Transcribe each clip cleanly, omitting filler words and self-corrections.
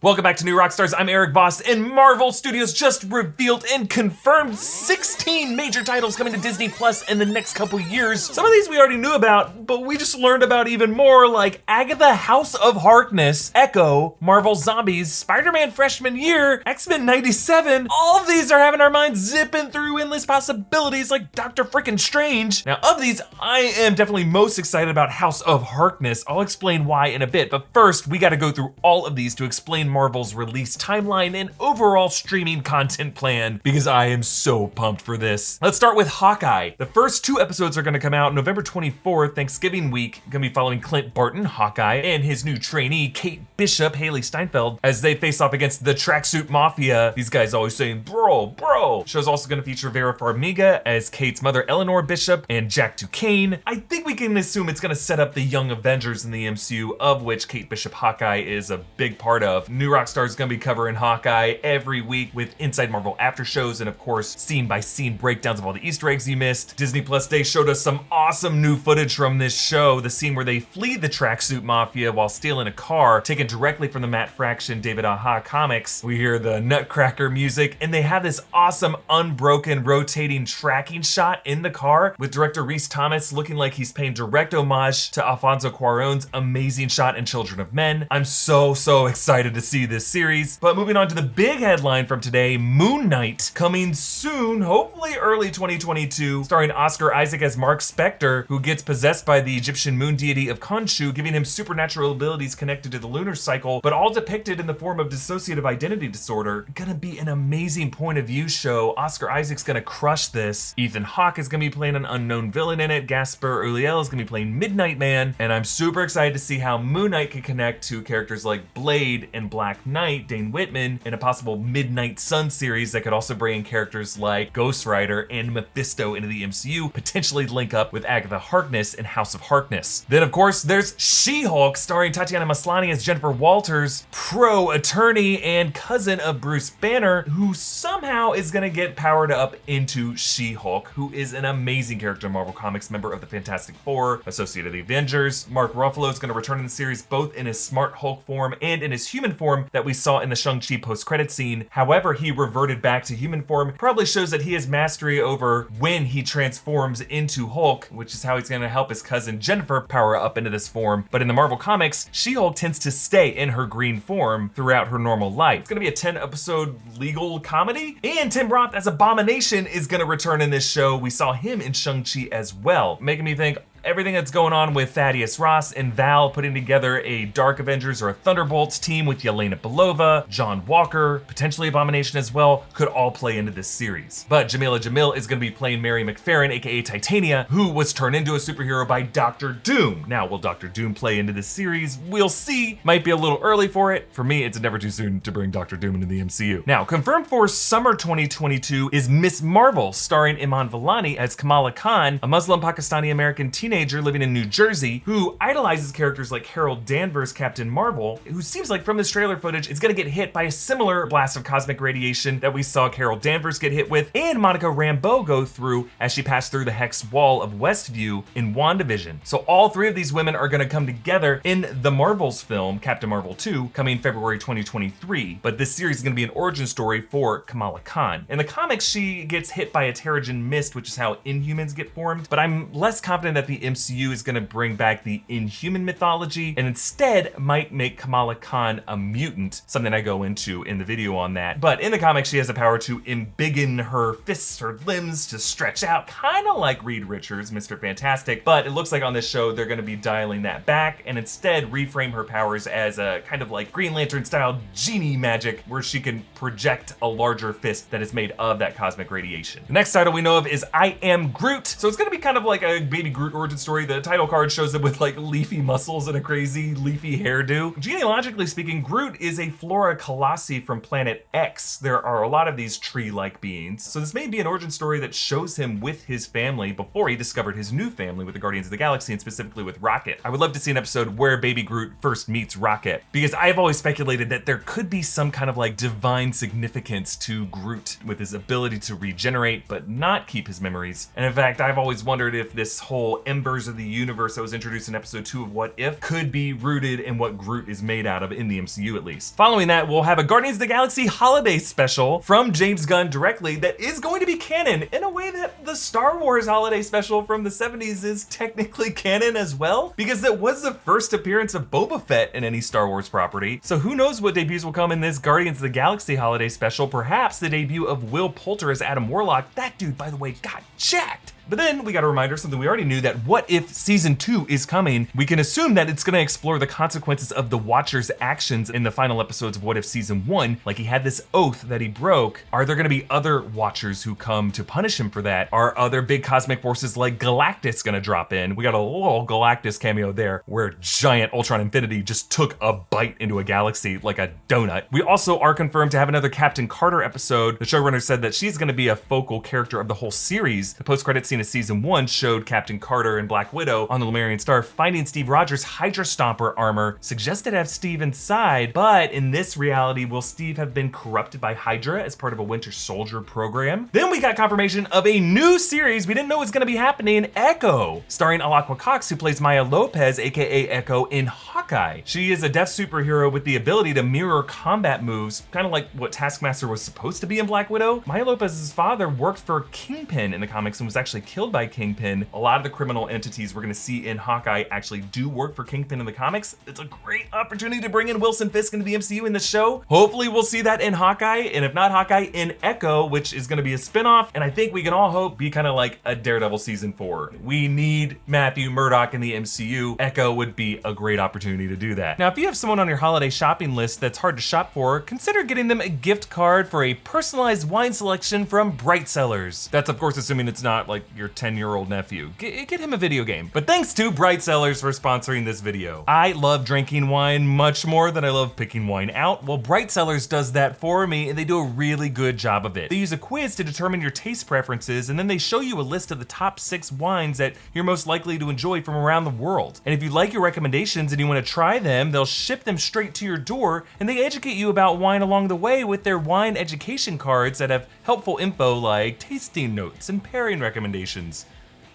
Welcome back to New Rockstars. I'm Erik Voss, and Marvel Studios just revealed and confirmed 16 major titles coming to Disney Plus in the next couple years. Some of these we already knew about, but we just learned about even more, like Agatha House of Harkness, Echo, Marvel Zombies, Spider-Man Freshman Year, X-Men 97. All of these are having our minds zipping through endless possibilities like Doctor Frickin' Strange. Now, of these, I am definitely most excited about House of Harkness. I'll explain why in a bit, but first, we gotta go through all of these to explain Marvel's release timeline and overall streaming content plan, because I am so pumped for this. Let's start with Hawkeye. The first 2 episodes are gonna come out November 24th, Thanksgiving week. Gonna be following Clint Barton, Hawkeye, and his new trainee, Kate Bishop, Haley Steinfeld, as they face off against the Tracksuit Mafia. These guys always saying, bro. Show's also gonna feature Vera Farmiga as Kate's mother, Eleanor Bishop, and Jack Duquesne. I think we can assume it's gonna set up the Young Avengers in the MCU, of which Kate Bishop Hawkeye is a big part of. New Rockstars is gonna be covering Hawkeye every week with Inside Marvel after shows and of course scene-by-scene breakdowns of all the Easter eggs you missed. Disney Plus Day showed us some awesome new footage from this show. The scene where they flee the Tracksuit Mafia while stealing a car, taken directly from the Matt Fraction David Aja comics. We hear the Nutcracker music, and they have this awesome unbroken rotating tracking shot in the car with director Rhys Thomas looking like he's paying direct homage to Alfonso Cuarón's amazing shot in Children of Men. I'm so excited to see this series. But moving on to the big headline from today, Moon Knight coming soon, hopefully early 2022, starring Oscar Isaac as Mark Spector, who gets possessed by the Egyptian moon deity of Khonshu, giving him supernatural abilities connected to the lunar cycle, but all depicted in the form of dissociative identity disorder. Gonna be an amazing point of view show. Oscar Isaac's gonna crush this. Ethan Hawke is gonna be playing an unknown villain in it. Gaspar Ulliel is gonna be playing Midnight Man, and I'm super excited to see how Moon Knight can connect to characters like Blade and Black Knight, Dane Whitman, in a possible Midnight Sun series that could also bring in characters like Ghost Rider and Mephisto into the MCU, potentially link up with Agatha Harkness in House of Harkness. Then of course there's She-Hulk, starring Tatiana Maslany as Jennifer Walters, pro-attorney and cousin of Bruce Banner, who somehow is gonna get powered up into She-Hulk, who is an amazing character in Marvel Comics, member of the Fantastic Four, associate of the Avengers. Mark Ruffalo is gonna return in the series both in his Smart Hulk form and in his human form that we saw in the Shang-Chi post-credit scene. However, he reverted back to human form. Probably shows that he has mastery over when he transforms into Hulk, which is how he's gonna help his cousin Jennifer power up into this form. But in the Marvel Comics, She-Hulk tends to stay in her green form throughout her normal life. It's gonna be a 10-episode legal comedy, and Tim Roth as Abomination is gonna return in this show. We saw him in Shang-Chi as well, making me think everything that's going on with Thaddeus Ross and Val putting together a Dark Avengers or a Thunderbolts team with Yelena Belova, John Walker, potentially Abomination as well, could all play into this series. But Jamila Jamil is going to be playing Mary McFerrin, aka Titania, who was turned into a superhero by Doctor Doom. Now, will Doctor Doom play into this series? We'll see. Might be a little early for it. For me, it's never too soon to bring Doctor Doom into the MCU. Now, confirmed for summer 2022 is Miss Marvel, starring Iman Vellani as Kamala Khan, a Muslim Pakistani-American teenager living in New Jersey who idolizes characters like Harold Danvers, Captain Marvel, who seems like from this trailer footage is gonna get hit by a similar blast of cosmic radiation that we saw Harold Danvers get hit with and Monica Rambeau go through as she passed through the Hex Wall of Westview in WandaVision. So all 3 of these women are gonna come together in the Marvels film, Captain Marvel 2, coming February 2023. But this series is gonna be an origin story for Kamala Khan. In the comics, she gets hit by a Terrigen mist, which is how Inhumans get formed, but I'm less confident that the MCU is going to bring back the Inhuman mythology and instead might make Kamala Khan a mutant, something I go into in the video on that. But in the comics, she has the power to embiggen her fists or limbs to stretch out, kind of like Reed Richards, Mr. Fantastic. But it looks like on this show, they're going to be dialing that back and instead reframe her powers as a kind of like Green Lantern style genie magic where she can project a larger fist that is made of that cosmic radiation. The next title we know of is I Am Groot. So it's going to be kind of like a Baby Groot origin story. The title card shows him with like leafy muscles and a crazy leafy hairdo. Genealogically speaking, Groot is a Flora Colossi from planet X. There are a lot of these tree-like beings. So this may be an origin story that shows him with his family before he discovered his new family with the Guardians of the Galaxy and specifically with Rocket. I would love to see an episode where Baby Groot first meets Rocket, because I've always speculated that there could be some kind of like divine significance to Groot with his ability to regenerate but not keep his memories. And in fact, I've always wondered if this whole members of the universe that was introduced in episode 2 of What If could be rooted in what Groot is made out of in the MCU at least. Following that, we'll have a Guardians of the Galaxy holiday special from James Gunn directly that is going to be canon in a way that the Star Wars holiday special from the 70s is technically canon as well, because it was the first appearance of Boba Fett in any Star Wars property. So who knows what debuts will come in this Guardians of the Galaxy holiday special, perhaps the debut of Will Poulter as Adam Warlock. That dude, by the way, got jacked. But then we got a reminder, something we already knew, that What If Season 2 is coming. We can assume that it's gonna explore the consequences of the Watcher's actions in the final episodes of What If Season 1. Like, he had this oath that he broke. Are there gonna be other Watchers who come to punish him for that? Are other big cosmic forces like Galactus gonna drop in? We got a little Galactus cameo there where giant Ultron Infinity just took a bite into a galaxy like a donut. We also are confirmed to have another Captain Carter episode. The showrunner said that she's gonna be a focal character of the whole series. The post-credit scene of Season 1 showed Captain Carter and Black Widow on the Lemurian Star finding Steve Rogers' Hydra Stomper armor, suggested to have Steve inside, but in this reality, will Steve have been corrupted by Hydra as part of a Winter Soldier program? Then we got confirmation of a new series we didn't know was gonna be happening, Echo, starring Alaqua Cox, who plays Maya Lopez, aka Echo, in Hawkeye. She is a deaf superhero with the ability to mirror combat moves, kind of like what Taskmaster was supposed to be in Black Widow. Maya Lopez's father worked for Kingpin in the comics and was actually killed by Kingpin. A lot of the criminal entities we're gonna see in Hawkeye actually do work for Kingpin in the comics. It's a great opportunity to bring in Wilson Fisk into the MCU in the show. Hopefully we'll see that in Hawkeye, and if not Hawkeye, in Echo, which is gonna be a spinoff, and I think we can all hope be kind of like a Daredevil Season 4. We need Matthew Murdock in the MCU. Echo would be a great opportunity to do that. Now, if you have someone on your holiday shopping list that's hard to shop for, consider getting them a gift card for a personalized wine selection from Bright Cellars. That's of course assuming it's not like your 10-year-old nephew. Get him a video game. But thanks to Bright Cellars for sponsoring this video. I love drinking wine much more than I love picking wine out. Well, Bright Cellars does that for me, and they do a really good job of it. They use a quiz to determine your taste preferences, and then they show you a list of the top 6 wines that you're most likely to enjoy from around the world. And if you like your recommendations and you want to try them, they'll ship them straight to your door, and they educate you about wine along the way with their wine education cards that have helpful info like tasting notes and pairing recommendations.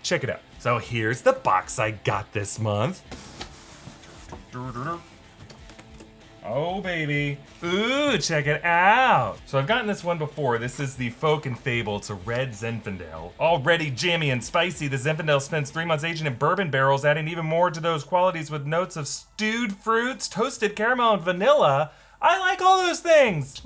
Check it out. So here's the box I got this month. Oh baby. Ooh, check it out. So I've gotten this one before. This is the Folk and Fable. It's a red Zinfandel. Already jammy and spicy, the Zinfandel spends 3 months aging in bourbon barrels, adding even more to those qualities with notes of stewed fruits, toasted caramel, and vanilla. I like all those things.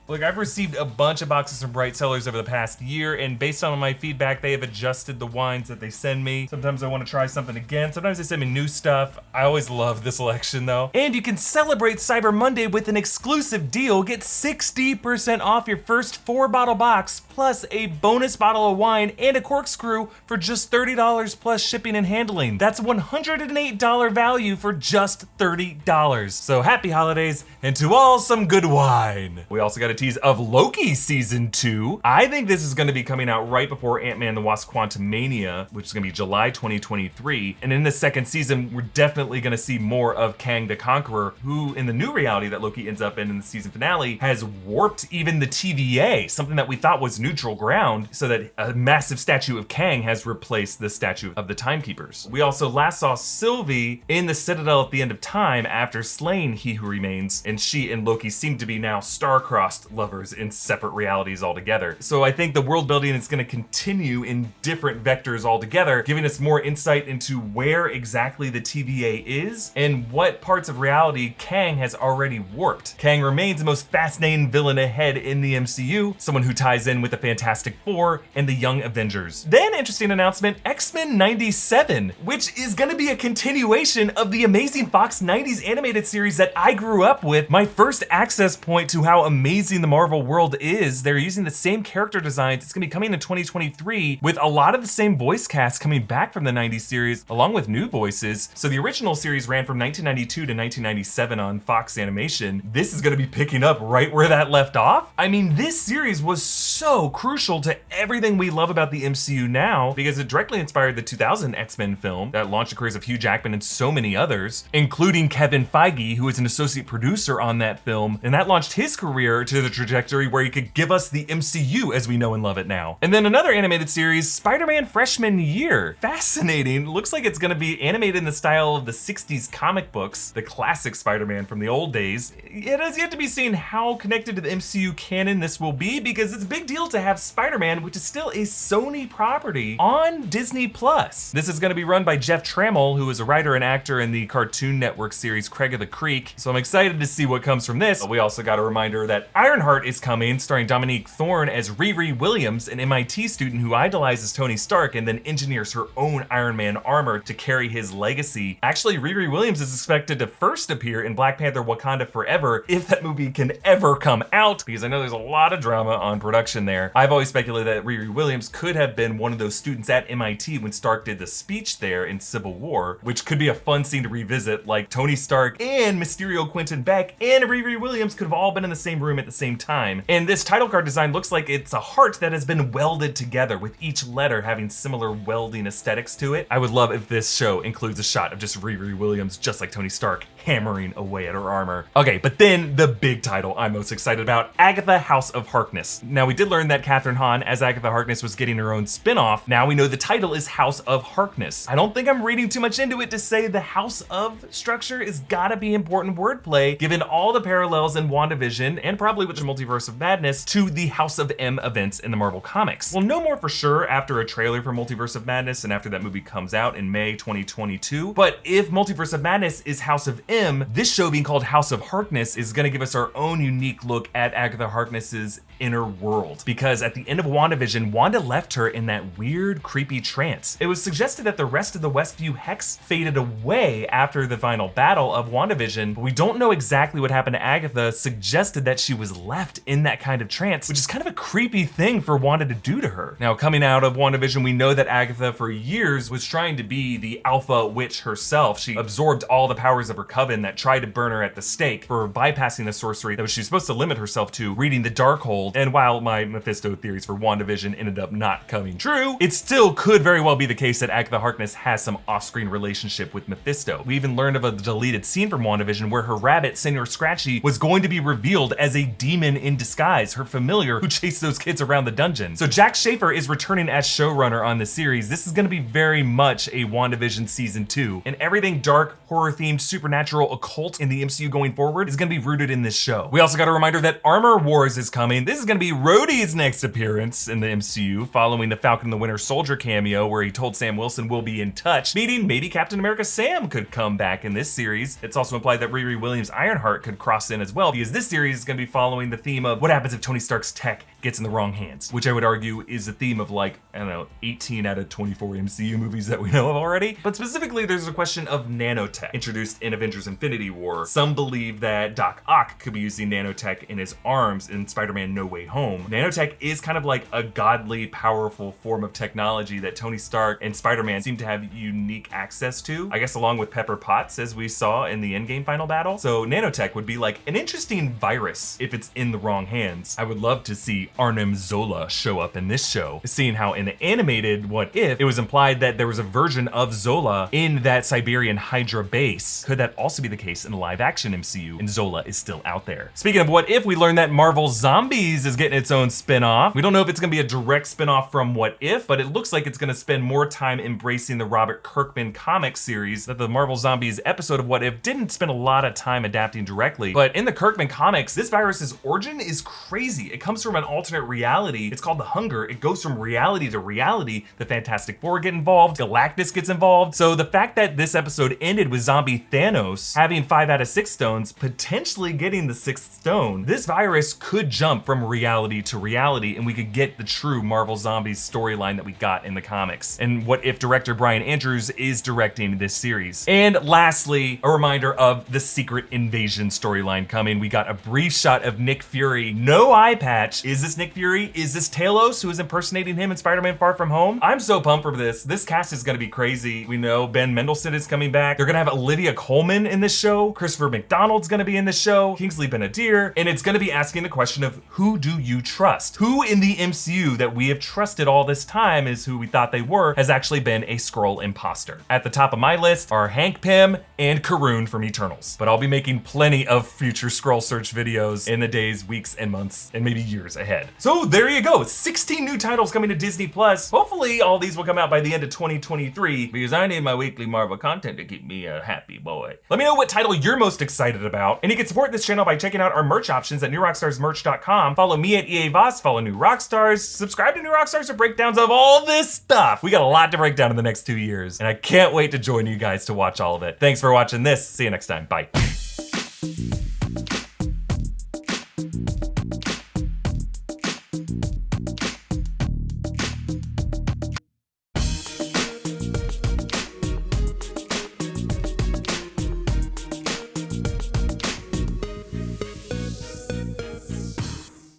Look, I've received a bunch of boxes from Bright Cellars over the past year, and based on my feedback, they have adjusted the wines that they send me. Sometimes I want to try something again. Sometimes they send me new stuff. I always love this selection though. And you can celebrate Cyber Monday with an exclusive deal. Get 60% off your first 4-bottle box, plus a bonus bottle of wine and a corkscrew for just $30 plus shipping and handling. That's $108 value for just $30. So happy holidays, and to all some good wine. We also got a tease of Loki Season 2. I think this is gonna be coming out right before Ant-Man and the Wasp Quantumania, which is gonna be July 2023. And in the second season, we're definitely gonna see more of Kang the Conqueror, who in the new reality that Loki ends up in the season finale, has warped even the TVA, something that we thought was neutral ground, so that a massive statue of Kang has replaced the statue of the Timekeepers. We also last saw Sylvie in the Citadel at the end of time after slaying He Who Remains, and she and Loki seem to be now star-crossed lovers in separate realities altogether. So I think the world building is going to continue in different vectors altogether, giving us more insight into where exactly the TVA is and what parts of reality Kang has already warped. Kang remains the most fascinating villain ahead in the MCU, someone who ties in with the Fantastic Four and the Young Avengers. Then, interesting announcement, X-Men 97, which is going to be a continuation of the amazing Fox 90s animated series that I grew up with. My first access point to how amazing the Marvel world is. They're using the same character designs. It's gonna be coming in 2023 with a lot of the same voice cast coming back from the 90s series along with new voices. So the original series ran from 1992 to 1997 on Fox Animation. This is gonna be picking up right where that left off. I mean, this series was so crucial to everything we love about the MCU now because it directly inspired the 2000 X-Men film that launched the careers of Hugh Jackman and so many others, including Kevin Feige, who was an associate producer on that film, and that launched his career to the trajectory where he could give us the MCU as we know and love it now. And then another animated series, Spider-Man Freshman Year. Fascinating. Looks like it's gonna be animated in the style of the 60s comic books, the classic Spider-Man from the old days. It has yet to be seen how connected to the MCU canon this will be, because it's a big deal to have Spider-Man, which is still a Sony property, on Disney+. This is gonna be run by Jeff Trammell, who is a writer and actor in the Cartoon Network series Craig of the Creek, so I'm excited to see what comes from this. But we also got a reminder that Ironheart is coming, starring Dominique Thorne as Riri Williams, an MIT student who idolizes Tony Stark and then engineers her own Iron Man armor to carry his legacy. Actually, Riri Williams is expected to first appear in Black Panther Wakanda Forever, if that movie can ever come out, because I know there's a lot of drama on production there. I've always speculated that Riri Williams could have been one of those students at MIT when Stark did the speech there in Civil War, which could be a fun scene to revisit, like Tony Stark and Mysterio Quentin Beck and Riri Williams could have all been in the same room at the same time. And this title card design looks like it's a heart that has been welded together, with each letter having similar welding aesthetics to it. I would love if this show includes a shot of just Riri Williams, just like Tony Stark, hammering away at her armor. Okay, but then the big title I'm most excited about, Agatha House of Harkness. Now, we did learn that Kathryn Hahn as Agatha Harkness was getting her own spin-off. Now we know the title is House of Harkness. I don't think I'm reading too much into it to say the House of structure is gotta be important wordplay, given all the parallels in WandaVision, and probably with the Multiverse of Madness, to the House of M events in the Marvel Comics. We'll know more for sure after a trailer for Multiverse of Madness and after that movie comes out in May 2022. But if Multiverse of Madness is House of M, this show being called House of Harkness is gonna give us our own unique look at Agatha Harkness's inner world. Because at the end of WandaVision, Wanda left her in that weird, creepy trance. It was suggested that the rest of the Westview Hex faded away after the final battle of WandaVision, but we don't know exactly what happened to Agatha, suggested that she was left in that kind of trance, which is kind of a creepy thing for Wanda to do to her. Now, coming out of WandaVision, we know that Agatha for years was trying to be the alpha witch herself. She absorbed all the powers of her coven that tried to burn her at the stake for bypassing the sorcery that she was supposed to limit herself to reading the Darkhold. And while my Mephisto theories for WandaVision ended up not coming true, it still could very well be the case that Agatha Harkness has some off-screen relationship with Mephisto. We even learned of a deleted scene from WandaVision where her rabbit, Senor Scratchy, was going to be revealed as a demon in disguise, her familiar who chased those kids around the dungeon. So Jack Schaefer is returning as showrunner on the series. This is gonna be very much a WandaVision season 2, and everything dark, horror-themed, supernatural, occult in the MCU going forward is gonna be rooted in this show. We also got a reminder that Armor Wars is coming. This is gonna be Rhodey's next appearance in the MCU, following the Falcon and the Winter Soldier cameo where he told Sam Wilson we'll be in touch, meaning maybe Captain America Sam could come back in this series. It's also implied that Riri Williams' Ironheart could cross in as well, because this series is gonna be following the theme of what happens if Tony Stark's tech gets in the wrong hands, which I would argue is the theme of, like, I don't know, 18 out of 24 MCU movies that we know of already. But specifically, there's a question of nanotech introduced in Avengers Infinity War. Some believe that Doc Ock could be using nanotech in his arms in Spider-Man No Way Home. Nanotech is kind of like a godly, powerful form of technology that Tony Stark and Spider-Man seem to have unique access to, I guess along with Pepper Potts, as we saw in the Endgame final battle. So nanotech would be like an interesting virus if it's in the wrong hands. I would love to see Arnim Zola show up in this show, seeing how in the animated What If, it was implied that there was a version of Zola in that Siberian Hydra base. Could that also be the case in the live action MCU and Zola is still out there? Speaking of What If, we learned that Marvel Zombies is getting its own spin-off. We don't know if it's gonna be a direct spin-off from What If, but it looks like it's gonna spend more time embracing the Robert Kirkman comic series that the Marvel Zombies episode of What If didn't spend a lot of time adapting directly. But in the Kirkman comics, this virus's origin is crazy. It comes from an alternate reality. It's called the Hunger. It goes from reality to reality. The Fantastic Four get involved, Galactus gets involved. So the fact that this episode ended with zombie Thanos having 5 out of 6 stones, potentially getting the 6th stone, this virus could jump from reality to reality and we could get the true Marvel Zombies storyline that we got in the comics. And What If director Brian Andrews is directing this series. And lastly, a reminder of the Secret Invasion storyline coming. We got a brief shot of Nick Fury, no eye patch. Is this Nick Fury? Is this Talos, who is impersonating him in Spider-Man Far From Home? I'm so pumped for this. This cast is gonna be crazy. We know Ben Mendelsohn is coming back. They're gonna have Olivia Colman in this show. Christopher McDonald's gonna be in this show. Kingsley Ben-Adir. And it's gonna be asking the question of, who do you trust? Who in the MCU that we have trusted all this time is who we thought they were has actually been a Skrull imposter? At the top of my list are Hank Pym and Karun from Eternals. But I'll be making plenty of future Skrull search videos in the days, weeks, and months, and maybe years ahead. So there you go, 16 new titles coming to Disney Plus. Hopefully all these will come out by the end of 2023 because I need my weekly Marvel content to keep me a happy boy. Let me know what title you're most excited about, and you can support this channel by checking out our merch options at newrockstarsmerch.com. Follow me at EA Voss, follow New Rockstars, subscribe to New Rockstars for breakdowns of all this stuff. We got a lot to break down in the next 2 years, and I can't wait to join you guys to watch all of it. Thanks for watching this. See you next time. Bye.